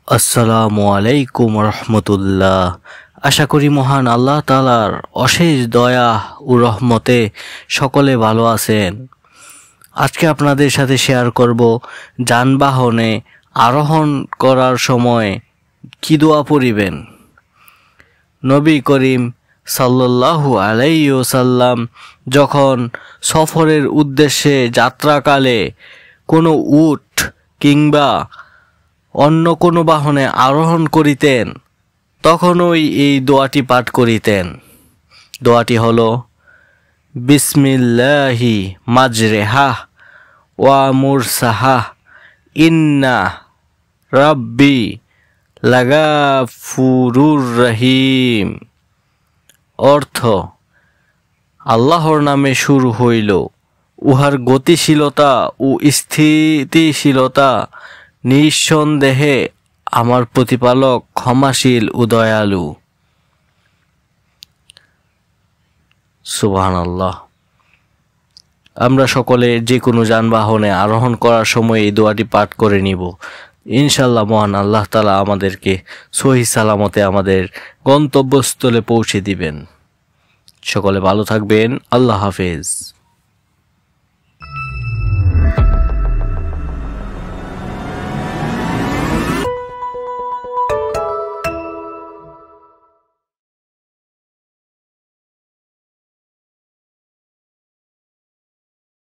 আসসালামু আলাইকুম রহমতুল্লাহ। আশা করি মহান আল্লাহ তাআলার অশেষ দয়া ও রহমতে সকলে ভালো আছেন। আজকে আপনাদের সাথে শেয়ার করব যানবাহনে আরোহণ করার সময় কি দোয়া পড়িবেন। নবী করিম সাল্লাল্লাহু আলাইহি ওয়াসাল্লাম যখন সফরের উদ্দেশ্যে যাত্রাকালে কোনো উট কিংবা অন্য কোনো বাহনে আরোহণ করিতেন তখনই এই দোয়াটি পাঠ করিতেন। দোয়াটি হলো বিসমিল্লাহি মাজরেহা ওয়া মুরসাহা ইন্না রাব্বি লাগাফুরুর রহিম। অর্থ, আল্লাহর নামে শুরু হইল, উহার গতিশীলতা ও স্থিতিশীলতা নিঃসন্দেহে আমার প্রতিপালক ক্ষমাশীল ও দয়ালু। সুবহানাল্লাহ। আমরা সকলে যে কোনো যানবাহনে আরোহণ করার সময় এই দোয়াটি পাঠ করে নিব। ইনশাআল্লাহ মহান আল্লাহ তাআলা আমাদেরকে সহি সালামতে আমাদের গন্তব্যস্থলে পৌঁছে দিবেন। সকলে ভালো থাকবেন। আল্লাহ হাফেজ।